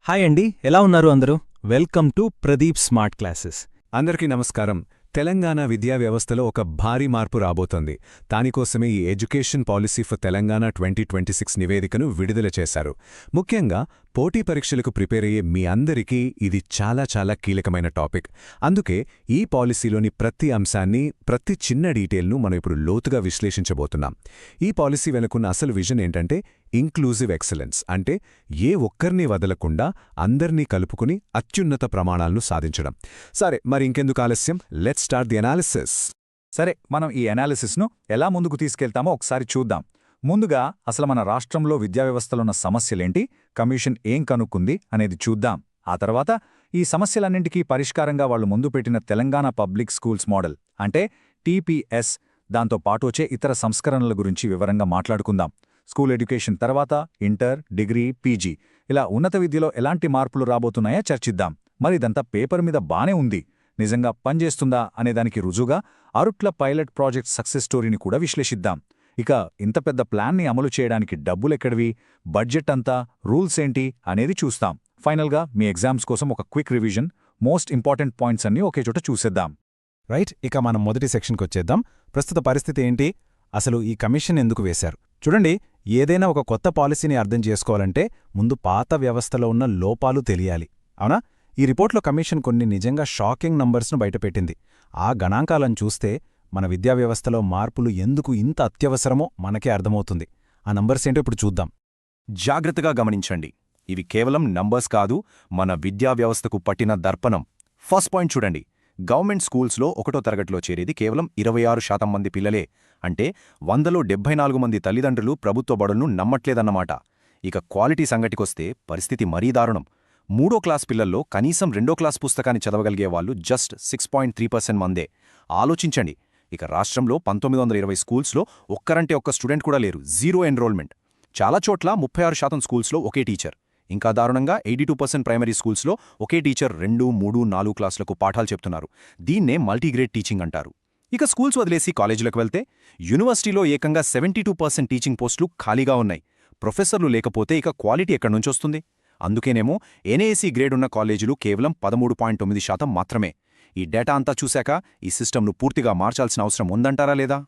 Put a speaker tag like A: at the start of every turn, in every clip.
A: Hi అండి, ఎలా ఉన్నారు అందరూ? Welcome to Pradeep smart classes.
B: అందరికీ నమస్కారం. తెలంగాణ విద్యా వ్యవస్థలో ఒక భారీ మార్పు రాబోతోంది. దానికోసమే ఈ ఎడ్యుకేషన్ పాలసీ ఫర్ తెలంగాణ 2026 నివేదికను విడుదల చేశారు. ముఖ్యంగా పోటీ పరీక్షలకు ప్రిపేర్ అయ్యే మీ అందరికీ ఇది చాలా చాలా కీలకమైన టాపిక్. అందుకే ఈ పాలసీలోని ప్రతి అంశాన్ని, ప్రతి చిన్న డీటెయిల్ను మనం ఇప్పుడు లోతుగా విశ్లేషించబోతున్నాం. ఈ పాలసీ వెనుకున్న అసలు విజన్ ఏంటంటే ఇంక్లూజివ్ ఎక్సలెన్స్, అంటే ఏ ఒక్కరిని వదలకుండా అందర్నీ కలుపుకుని అత్యున్నత ప్రమాణాలను సాధించడం. సరే, మరి ఇంకెందుకు ఆలస్యం, లెట్స్ స్టార్ట్ ది అనాలిసిస్.
C: సరే, మనం ఈ అనాలిసిస్ను ఎలా ముందుకు తీసుకెళ్తామో ఒకసారి చూద్దాం. ముందుగా అసలు మన రాష్ట్రంలో విద్యావ్యవస్థలున్న సమస్యలేంటి, కమిషన్ ఏం కనుక్కుంది అనేది చూద్దాం. ఆ తర్వాత ఈ సమస్యలన్నింటికీ పరిష్కారంగా వాళ్లు ముందు పెట్టిన తెలంగాణ పబ్లిక్ స్కూల్స్ మోడల్ అంటే టీపీఎస్, దాంతో పాటు వచ్చే ఇతర సంస్కరణల గురించి వివరంగా మాట్లాడుకుందాం. స్కూల్ ఎడ్యుకేషన్ తర్వాత ఇంటర్, డిగ్రీ, పీజీ ఇలా ఉన్నత విద్యలో ఎలాంటి మార్పులు రాబోతున్నాయో చర్చిద్దాం. మరి ఇదంతా పేపర్ మీద బానే ఉంది, నిజంగా పనిచేస్తుందా అనేదానికి రుజువుగా అరుట్ల పైలట్ ప్రాజెక్ట్ సక్సెస్ స్టోరీని కూడా విశ్లేషిద్దాం. ఇక ఇంత పెద్ద ప్లాన్ని అమలు చేయడానికి డబ్బులెక్కడివి, బడ్జెట్ అంతా, రూల్స్ ఏంటి అనేది చూస్తాం. ఫైనల్గా మీ ఎగ్జామ్స్ కోసం ఒక quick revision, most important points అన్నీ ఒకే చోట చూసేద్దాం.
A: రైట్, ఇక మనం మొదటి సెక్షన్కొచ్చేద్దాం. ప్రస్తుత పరిస్థితి ఏంటి, అసలు ఈ కమిషన్ ఎందుకు వేశారు? చూడండి, ఏదైనా ఒక కొత్త పాలసీని అర్థం చేసుకోవాలంటే ముందు పాత వ్యవస్థలో ఉన్న లోపాలు తెలియాలి, అవునా? ఈ రిపోర్ట్లో కమిషన్ కొన్ని నిజంగా షాకింగ్ నంబర్స్ను బయటపెట్టింది. ఆ గణాంకాలను చూస్తే మన విద్యావ్యవస్థలో మార్పులు ఎందుకు ఇంత అత్యవసరమో మనకే అర్థమవుతుంది. ఆ నంబర్స్ ఏంటో ఇప్పుడు చూద్దాం.
D: జాగ్రత్తగా గమనించండి, ఇవి కేవలం నంబర్స్ కాదు, మన విద్యావ్యవస్థకు పట్టిన దర్పణం. ఫస్ట్ పాయింట్ చూడండి, గవర్నమెంట్ స్కూల్స్లో 1వ తరగతిలో చేరేది కేవలం 26% మంది పిల్లలే. అంటే 100లో 74 మంది తల్లిదండ్రులు ప్రభుత్వ బడులను నమ్మట్లేదన్నమాట. ఇక క్వాలిటీ సంగటికొస్తే పరిస్థితి మరీ దారుణం. 3వ క్లాస్ పిల్లల్లో కనీసం 2వ క్లాస్ పుస్తకాన్ని చదవగలిగే వాళ్ళు జస్ట్ 6.3% మందే. ఆలోచించండి. ఇక రాష్ట్రంలో 1920 స్కూల్స్లో ఒక్కరంటే ఒక్క స్టూడెంట్ కూడా లేరు, జీరో ఎన్రోల్మెంట్. చాలా చోట్ల 36% స్కూల్స్లో ఒకే టీచర్. ఇంకా దారుణంగా 82% ప్రైమరీ స్కూల్స్లో ఒకే టీచర్ 2, 3, 4 క్లాసులకు పాఠాలు చెప్తున్నారు. దీన్నే మల్టీగ్రేడ్ టీచింగ్ అంటారు. ఇక స్కూల్స్ వదిలేసి కాలేజీలకు వెళ్తే యూనివర్సిటీలో ఏకంగా 72% టీచింగ్ పోస్టులు ఖాళీగా ఉన్నాయి. ప్రొఫెసర్లు లేకపోతే ఇక క్వాలిటీ ఎక్కడ్నుంచొస్తుంది? అందుకేనేమో ఎన్ఏఎసీ గ్రేడ్ ఉన్న కాలేజీలు కేవలం 13.9% మాత్రమే. ఈ డేటా అంతా చూశాక ఈ సిస్టమ్ను పూర్తిగా మార్చాల్సిన అవసరం ఉందంటారా లేదా?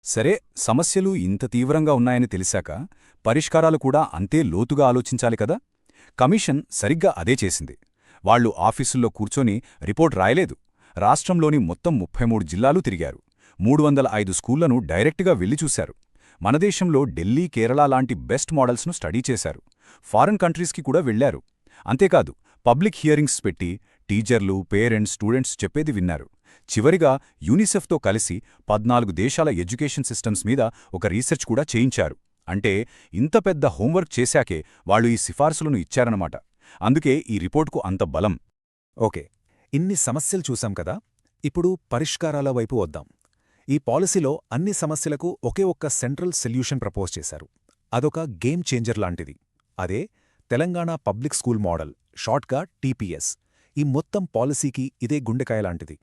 C: సరే, సమస్యలు ఇంత తీవ్రంగా ఉన్నాయని తెలిసాక పరిష్కారాలు కూడా అంతే లోతుగా ఆలోచించాలి కదా. కమిషన్ సరిగ్గా అదే చేసింది. వాళ్లు ఆఫీసుల్లో కూర్చొని రిపోర్ట్ రాయలేదు. రాష్ట్రంలోని మొత్తం 33 జిల్లాలు తిరిగారు. 305 స్కూళ్లను డైరెక్ట్గా వెళ్లి చూశారు. మన దేశంలో ఢిల్లీ, కేరళ లాంటి బెస్ట్ మోడల్స్ను స్టడీ చేశారు. ఫారిన్ కంట్రీస్కి కూడా వెళ్లారు. అంతేకాదు, పబ్లిక్ హియరింగ్స్ పెట్టి టీచర్లు, పేరెంట్స్, స్టూడెంట్స్ చెప్పేది విన్నారు. చివరిగా యూనిసెఫ్తో కలిసి 14 దేశాల ఎడ్యుకేషన్ సిస్టమ్స్ మీద ఒక రీసెర్చ్ కూడా చేయించారు. అంటే ఇంత పెద్ద హోంవర్క్ చేశాకే వాళ్లు ఈ సిఫార్సులను ఇచ్చారన్నమాట. అందుకే ఈ రిపోర్టుకు అంత బలం.
E: ఓకే, ఇన్ని సమస్యలు చూసాం కదా, ఇప్పుడు పరిష్కారాల వైపు వద్దాం. ఈ పాలసీలో అన్ని సమస్యలకు ఒకే ఒక్క సెంట్రల్ సొల్యూషన్ ప్రపోజ్ చేశారు. అదొక గేమ్ చేంజర్ లాంటిది. అదే తెలంగాణ పబ్లిక్ స్కూల్ మోడల్, షార్ట్గా టీపీఎస్. ఈ మొత్తం పాలసీకి ఇదే గుండెకాయ లాంటిది.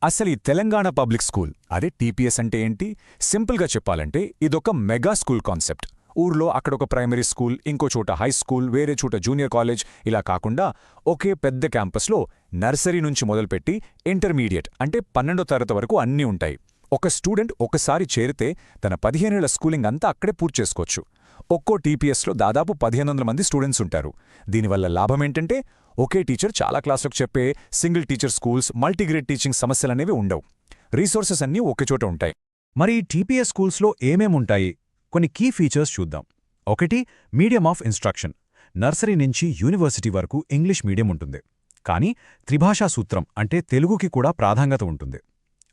C: అసలు ఈ తెలంగాణ పబ్లిక్ స్కూల్, అదే టీపీఎస్ అంటే ఏంటి? సింపుల్గా చెప్పాలంటే ఇదొక మెగా స్కూల్ కాన్సెప్ట్. ఊర్లో అక్కడొక ప్రైమరీ స్కూల్, ఇంకో చోట హై స్కూల్, వేరే చోట జూనియర్ కాలేజ్, ఇలా కాకుండా ఒకే పెద్ద క్యాంపస్లో నర్సరీ నుంచి మొదలుపెట్టి ఇంటర్మీడియట్ అంటే 12వ తరగతి వరకు అన్నీ ఉంటాయి. ఒక స్టూడెంట్ ఒకసారి చేరితే తన 15 ఏళ్ల స్కూలింగ్ అంతా అక్కడే పూర్తి చేసుకోవచ్చు. ఒక్కో టీపీఎస్లో దాదాపు 1500 మంది స్టూడెంట్స్ ఉంటారు. దీనివల్ల లాభమేంటంటే ఒకే టీచర్ చాలా క్లాసులకు చెప్పే single teacher schools, multigrade teaching సమస్యలనేవి ఉండవు. రీసోర్సెస్ అన్నీ ఒకేచోట ఉంటాయి.
E: మరి టీపీఎస్ స్కూల్స్లో ఏమేముంటాయి? కొన్ని కీ ఫీచర్స్ చూద్దాం. ఒకటి, మీడియం ఆఫ్ ఇన్స్ట్రక్షన్. నర్సరీ నుంచి యూనివర్సిటీ వరకు ఇంగ్లీష్ మీడియం ఉంటుంది. కానీ త్రిభాషా సూత్రం అంటే తెలుగుకి కూడా ప్రాధాన్యత ఉంటుంది.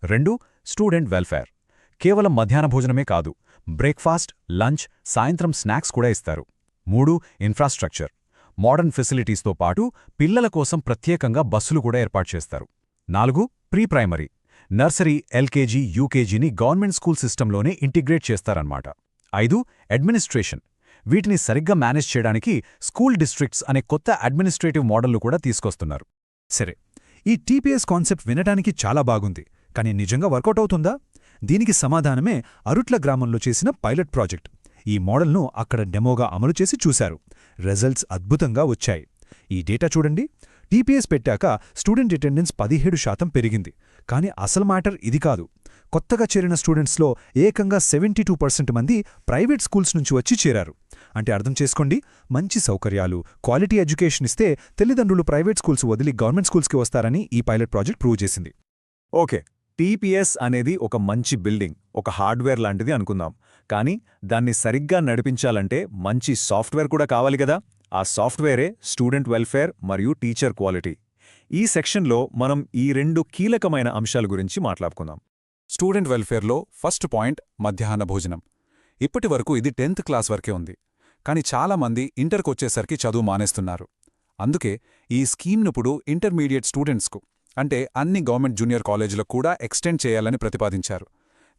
E: 2, స్టూడెంట్ వెల్ఫేర్. కేవలం మధ్యాహ్న భోజనమే కాదు, బ్రేక్ఫాస్ట్, లంచ్, సాయంత్రం స్నాక్స్ కూడా ఇస్తారు. 3, ఇన్ఫ్రాస్ట్రక్చర్. మోడర్న్ ఫెసిలిటీస్తో పాటు పిల్లల కోసం ప్రత్యేకంగా బస్సులు కూడా ఏర్పాటు చేస్తారు. 4, ప్రీ ప్రైమరీ. నర్సరీ, ఎల్కేజీ, యూకేజీని గవర్నమెంట్ స్కూల్ సిస్టంలోనే ఇంటిగ్రేట్ చేస్తారన్నమాట. 5, అడ్మినిస్ట్రేషన్. వీటిని సరిగ్గా మేనేజ్ చేయడానికి స్కూల్ డిస్ట్రిక్ట్స్ అనే కొత్త అడ్మినిస్ట్రేటివ్ మోడళ్లు కూడా తీసుకొస్తున్నారు.
F: సరే, ఈ టీపీఎస్ కాన్సెప్ట్ వినడానికి చాలా బాగుంది, కానీ నిజంగా వర్కౌట్ అవుతుందా? దీనికి సమాధానమే అరుట్ల గ్రామంలో చేసిన పైలట్ ప్రాజెక్ట్. ఈ మోడల్ను అక్కడ డెమోగా అమలు చేసి చూశారు. రిజల్ట్స్ అద్భుతంగా వచ్చాయి. ఈ డేటా చూడండి. టీపీఎస్ పెట్టాక స్టూడెంట్ అటెండెన్స్ 17% పెరిగింది. కానీ అసలు మ్యాటర్ ఇది కాదు. కొత్తగా చేరిన స్టూడెంట్స్లో ఏకంగా 72% మంది ప్రైవేట్ స్కూల్స్ నుంచి వచ్చి చేరారు. అంటే అర్థం చేసుకోండి, మంచి సౌకర్యాలు, క్వాలిటీ ఎడ్యుకేషన్ ఇస్తే తల్లిదండ్రులు ప్రైవేట్ స్కూల్స్ వదిలి గవర్నమెంట్ స్కూల్స్కి వస్తారని ఈ పైలట్ ప్రాజెక్ట్ ప్రూవ్ చేసింది.
C: ఓకే, టీపీఎస్ అనేది ఒక మంచి బిల్డింగ్, ఒక హార్డ్వేర్ లాంటిది అనుకుందాం. కానీ దాన్ని సరిగ్గా నడిపించాలంటే మంచి సాఫ్ట్వేర్ కూడా కావాలి కదా. ఆ సాఫ్ట్వేరే స్టూడెంట్ వెల్ఫేర్ మరియు టీచర్ క్వాలిటీ. ఈ సెక్షన్లో మనం ఈ 2 కీలకమైన అంశాల గురించి మాట్లాడుకుందాం.
G: స్టూడెంట్ వెల్ఫేర్లో ఫస్ట్ పాయింట్ మధ్యాహ్న భోజనం. ఇప్పటి వరకు ఇది 10th క్లాస్ వరకే ఉంది. కానీ చాలామంది ఇంటర్కొచ్చేసరికి చదువు మానేస్తున్నారు. అందుకే ఈ స్కీమ్నుప్పుడు ఇంటర్మీడియట్ స్టూడెంట్స్కు, అంటే అన్ని గవర్నమెంట్ జూనియర్ కాలేజీలకు కూడా ఎక్స్టెండ్ చేయాలని ప్రతిపాదించారు.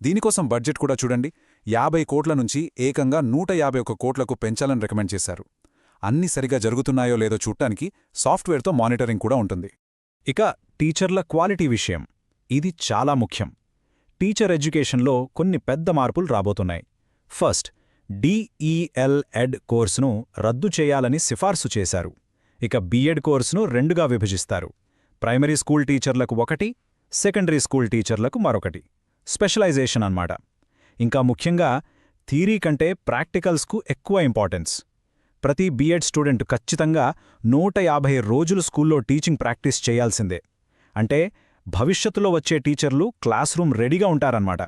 G: దీనికోసం బడ్జెట్ కూడా చూడండి, 50 కోట్ల నుంచి ఏకంగా 151 కోట్లకు పెంచాలని రికమెండ్ చేశారు. అన్ని సరిగా జరుగుతున్నాయో లేదో చూడటానికి సాఫ్ట్వేర్తో మానిటరింగ్ కూడా ఉంటుంది.
A: ఇక టీచర్ల క్వాలిటీ విషయం, ఇది చాలా ముఖ్యం. టీచర్ ఎడ్యుకేషన్లో కొన్ని పెద్ద మార్పులు రాబోతున్నాయి. ఫస్ట్, DEL-ED కోర్సును రద్దు చేయాలని సిఫార్సు చేశారు. ఇక బీఎడ్ కోర్సును 2గా విభజిస్తారు. ప్రైమరీ స్కూల్ టీచర్లకు ఒకటి, సెకండరీ స్కూల్ టీచర్లకు మరొకటి. స్పెషలైజేషన్ అన్నమాట. ఇంకా ముఖ్యంగా థియరీ కంటే ప్రాక్టికల్స్కు ఎక్కువ ఇంపార్టెన్స్. ప్రతి బీఎడ్ స్టూడెంట్ ఖచ్చితంగా 150 రోజులు స్కూల్లో టీచింగ్ ప్రాక్టీస్ చేయాల్సిందే. అంటే భవిష్యత్తులో వచ్చే టీచర్లు క్లాస్ రూమ్ రెడీగా ఉంటారన్నమాట.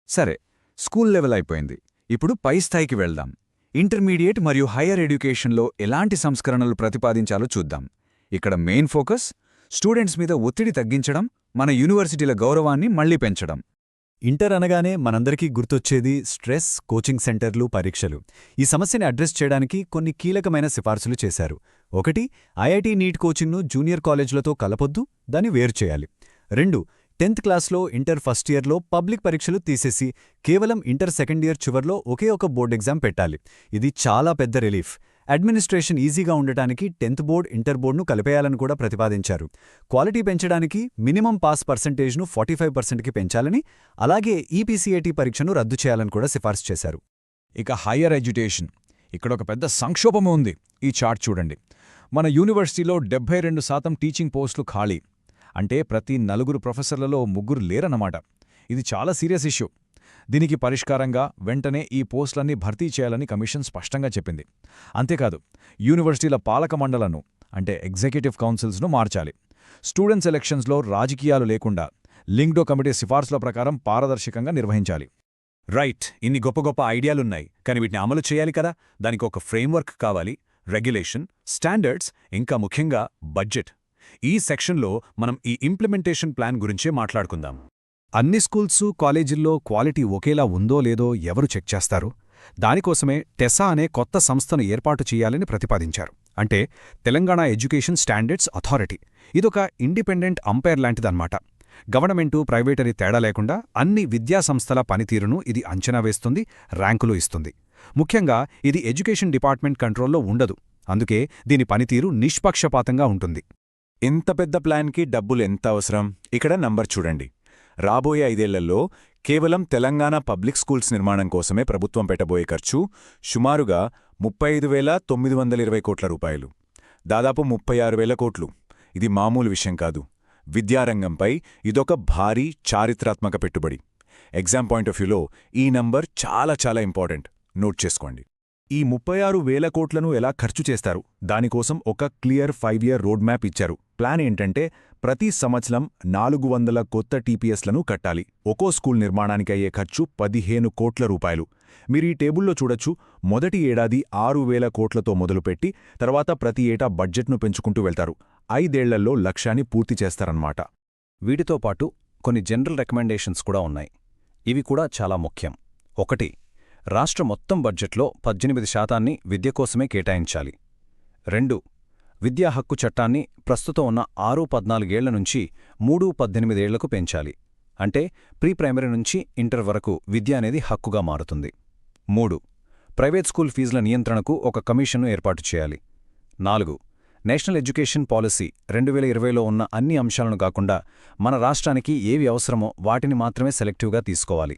C: సరే, స్కూల్ లెవెల్ అయిపోయింది. ఇప్పుడు పై స్థాయికి వెళ్దాం. ఇంటర్మీడియట్ మరియు హయ్యర్ ఎడ్యుకేషన్లో ఎలాంటి సంస్కరణలు ప్రతిపాదించాలో చూద్దాం. ఇక్కడ మెయిన్ ఫోకస్ స్టూడెంట్స్ మీద ఒత్తిడి తగ్గించడం, మన యూనివర్సిటీల గౌరవాన్ని మళ్లీ పెంచడం.
B: ఇంటర్ అనగానే మనందరికీ గుర్తొచ్చేది స్ట్రెస్, కోచింగ్ సెంటర్లు, పరీక్షలు. ఈ సమస్యని అడ్రస్ చేయడానికి కొన్ని కీలకమైన సిఫార్సులు చేశారు. ఒకటి, ఐఐటీ నీట్ కోచింగ్ను జూనియర్ కాలేజీలతో కలపొద్దు, దాన్ని వేరు చేయాలి. 2, 10th క్లాస్లో ఇంటర్ ఫస్ట్ ఇయర్లో పబ్లిక్ పరీక్షలు తీసేసి కేవలం ఇంటర్ సెకండ్ ఇయర్ చివర్లో ఒకే ఒక బోర్డ్ ఎగ్జామ్ పెట్టాలి. ఇది చాలా పెద్ద రిలీఫ్. అడ్మినిస్ట్రేషన్ ఈజీగా ఉండటానికి 10th బోర్డ్, ఇంటర్ బోర్డును కలిపేయాలని కూడా ప్రతిపాదించారు. క్వాలిటీ పెంచడానికి మినిమం పాస్ పర్సెంటేజ్ను 45%కి పెంచాలని, అలాగే ఈపీసీఏటీ పరీక్షను రద్దు చేయాలని కూడా సిఫార్సు చేశారు.
C: ఇక హయ్యర్ ఎడ్యుకేషన్, ఇక్కడ ఒక పెద్ద సంక్షోభము ఉంది. ఈ చార్ట్ చూడండి. మన యూనివర్సిటీలో 72% టీచింగ్ పోస్టులు ఖాళీ. అంటే ప్రతి 4 ప్రొఫెసర్లలో 3 లేరన్నమాట. ఇది చాలా సీరియస్ ఇష్యూ. దీనికి పరిష్కారంగా వెంటనే ఈ పోస్టులన్నీ భర్తీ చేయాలని కమిషన్ స్పష్టంగా చెప్పింది. అంతేకాదు, యూనివర్సిటీల పాలక మండళ్లను, అంటే ఎగ్జిక్యూటివ్ కౌన్సిల్స్ను మార్చాలి. స్టూడెంట్స్ ఎలక్షన్స్లో రాజకీయాలు లేకుండా లింక్డో కమిటీ సిఫార్సుల ప్రకారం పారదర్శకంగా నిర్వహించాలి.
E: రైట్, ఇన్ని గొప్ప గొప్ప ఐడియాలున్నాయి. కానీ వీటిని అమలు చేయాలి కదా. దానికి ఒక ఫ్రేమ్వర్క్ కావాలి, రెగ్యులేషన్, స్టాండర్డ్స్, ఇంకా ముఖ్యంగా బడ్జెట్. ఈ సెక్షన్లో మనం ఈ ఇంప్లిమెంటేషన్ ప్లాన్ గురించే మాట్లాడుకుందాం.
A: అన్ని స్కూల్సు, కాలేజీల్లో క్వాలిటీ ఒకేలా ఉందో లేదో ఎవరు చెక్ చేస్తారు? దానికోసమే టెసా అనే కొత్త సంస్థను ఏర్పాటు చేయాలని ప్రతిపాదించారు. అంటే తెలంగాణ ఎడ్యుకేషన్ స్టాండర్డ్స్ అథారిటీ. ఇదొక ఇండిపెండెంట్ అంపైర్ లాంటిదన్నమాట. గవర్నమెంటు, ప్రైవేటరీ తేడా లేకుండా అన్ని విద్యాసంస్థల పనితీరును ఇది అంచనా వేస్తుంది, ర్యాంకులు ఇస్తుంది. ముఖ్యంగా ఇది ఎడ్యుకేషన్ డిపార్ట్మెంట్ కంట్రోల్లో ఉండదు. అందుకే దీని పనితీరు నిష్పక్షపాతంగా ఉంటుంది.
D: ఇంత పెద్ద ప్లాన్కి డబ్బులు ఎంత అవసరం? ఇక్కడ నంబర్ చూడండి. రాబోయే 5 ఏళ్లలో కేవలం తెలంగాణ పబ్లిక్ స్కూల్స్ నిర్మాణం కోసమే ప్రభుత్వం పెట్టబోయే ఖర్చు సుమారుగా 35,920 కోట్ల రూపాయలు. దాదాపు 36,000 కోట్లు. ఇది మామూలు విషయం కాదు. విద్యారంగంపై ఇదొక భారీ చారిత్రాత్మక పెట్టుబడి. ఎగ్జామ్ పాయింట్ ఆఫ్ వ్యూలో ఈ నంబర్ చాలా చాలా ఇంపార్టెంట్. నోట్ చేసుకోండి.
C: ఈ 36,000 కోట్లను ఎలా ఖర్చు చేస్తారు? దానికోసం ఒక క్లియర్ 5 ఇయర్ రోడ్ మ్యాప్ ఇచ్చారు. ప్లాన్ ఏంటంటే ప్రతి సంవత్సరం 400 కొత్త టీపీఎస్లను కట్టాలి. ఒక్కో స్కూల్ నిర్మాణానికి అయ్యే ఖర్చు 15 కోట్ల రూపాయలు. మీరు ఈ టేబుల్లో చూడొచ్చు. మొదటి ఏడాది 6,000 కోట్లతో మొదలుపెట్టి తర్వాత ప్రతి ఏటా బడ్జెట్ను పెంచుకుంటూ వెళ్తారు. 5 ఏళ్లలో లక్ష్యాన్ని పూర్తి చేస్తారన్నమాట.
A: వీటితో పాటు కొన్ని జనరల్ రికమెండేషన్స్ కూడా ఉన్నాయి. ఇవి కూడా చాలా ముఖ్యం. 1, రాష్ట్ర మొత్తం బడ్జెట్లో 18% విద్య కోసమే కేటాయించాలి. 2, విద్యా హక్కు చట్టాన్ని ప్రస్తుతం ఉన్న 6-14 ఏళ్ల నుంచి 3-18 ఏళ్లకు పెంచాలి. అంటే ప్రీ ప్రైమరీ నుంచి ఇంటర్ వరకు విద్య అనేది హక్కుగా మారుతుంది. 3, ప్రైవేట్ స్కూల్ ఫీజుల నియంత్రణకు ఒక కమిషన్ను ఏర్పాటు చేయాలి. 4, నేషనల్ ఎడ్యుకేషన్ పాలసీ 2020లో ఉన్న అన్ని అంశాలను కాకుండా మన రాష్ట్రానికి ఏవి అవసరమో వాటిని మాత్రమే సెలెక్టివ్గా తీసుకోవాలి.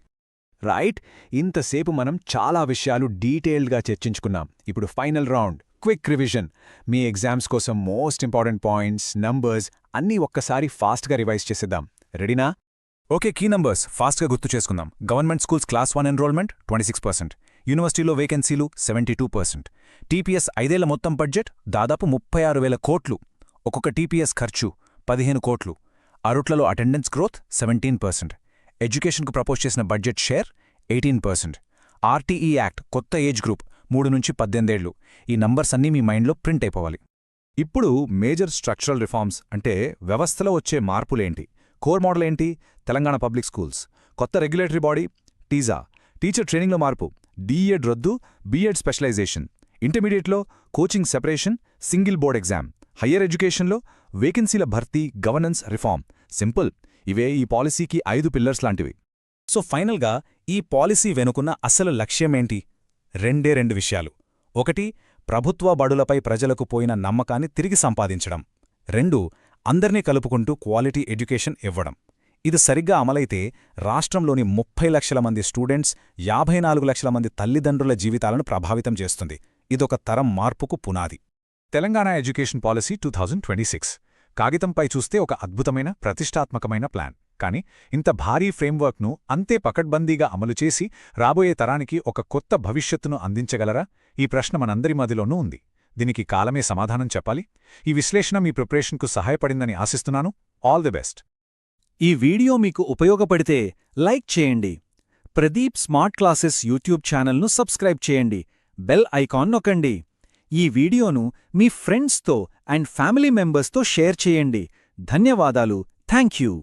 B: రైట్, ఇంతసేపు మనం చాలా విషయాలు డీటెయిల్డ్గా చర్చించుకున్నాం. ఇప్పుడు ఫైనల్ రౌండ్, క్విక్ రివిజన్. మీ ఎగ్జామ్స్ కోసం మోస్ట్ ఇంపార్టెంట్ పాయింట్స్, నంబర్స్ అన్నీ ఒక్కసారి ఫాస్ట్గా రివైజ్ చేసేద్దాం. రెడీనా?
G: ఓకే, కీ నంబర్స్ ఫాస్ట్గా గుర్తు చేసుకుందాం. గవర్నమెంట్ స్కూల్స్ క్లాస్ 1 ఎన్రోల్మెంట్ 26%, యూనివర్సిటీలో వేకెన్సీలు 72%, టీపీఎస్ 5 ఏళ్ల మొత్తం బడ్జెట్ దాదాపు 36,000 కోట్లు, ఒక్కొక్క టీపీఎస్ ఖర్చు 15 కోట్లు, అరుట్లలో అటెండెన్స్ గ్రోత్ 17%, ఎడ్యుకేషన్కు ప్రపోజ్ చేసిన బడ్జెట్ షేర్ 18%, ఆర్టీఈ యాక్ట్ కొత్త ఏజ్ గ్రూప్ 3 నుంచి 18 ఏళ్లు. ఈ నంబర్స్ అన్నీ మీ మైండ్లో ప్రింట్ అయిపోవాలి.
C: ఇప్పుడు మేజర్ స్ట్రక్చరల్ రిఫార్మ్స్ అంటే వ్యవస్థలో వచ్చే మార్పులేంటి? కోర్ మోడల్ ఏంటి? Telangana public schools. కొత్త రెగ్యులేటరీ బాడీ టీజా, టీచర్ ట్రైనింగ్లో మార్పు, డీఎడ్ రద్దు, బీఎడ్ స్పెషలైజేషన్, ఇంటర్మీడియట్లో coaching separation, single board exam, higher ఎడ్యుకేషన్లో వేకెన్సీల భర్తీ, గవర్నెన్స్ రిఫార్మ్. సింపుల్. ఇవే ఈ పాలసీకి 5 పిల్లర్స్ లాంటివి.
A: సో ఫైనల్గా ఈ పాలసీ వెనుకున్న అసలు లక్ష్యమేంటి? 2 విషయాలు. 1, ప్రభుత్వ బడులపై ప్రజలకు పోయిన నమ్మకాన్ని తిరిగి సంపాదించడం. 2, అందర్నీ కలుపుకుంటూ క్వాలిటీ ఎడ్యుకేషన్ ఇవ్వడం. ఇది సరిగ్గా అమలైతే రాష్ట్రంలోని 30 లక్షల మంది స్టూడెంట్స్, 54 లక్షల మంది తల్లిదండ్రుల జీవితాలను ప్రభావితం చేస్తుంది. ఇదొక తరం మార్పుకు పునాది.
E: తెలంగాణ ఎడ్యుకేషన్ పాలసీ 2026 కాగితంపై చూస్తే ఒక అద్భుతమైన, ప్రతిష్టాత్మకమైన ప్లాన్. కానీ ఇంత భారీ ఫ్రేమ్వర్క్ను అంతే పకడ్బందీగా అమలు చేసి రాబోయే తరానికి ఒక కొత్త భవిష్యత్తును అందించగలరా? ఈ ప్రశ్న మనందరి మదిలోనూ ఉంది. దీనికి కాలమే సమాధానం చెప్పాలి. ఈ విశ్లేషణ మీ ప్రిపరేషన్కు సహాయపడిందని ఆశిస్తున్నాను. All the best.
H: ఈ వీడియో మీకు ఉపయోగపడితే లైక్ చేయండి. ప్రదీప్ స్మార్ట్ క్లాసెస్ యూట్యూబ్ ఛానల్ను సబ్స్క్రైబ్ చేయండి. బెల్ ఐకాన్ నొక్కండి. ఈ వీడియోను మీ ఫ్రెండ్స్తో అండ్ ఫ్యామిలీ మెంబర్స్తో షేర్ చేయండి. ధన్యవాదాలు. Thank you.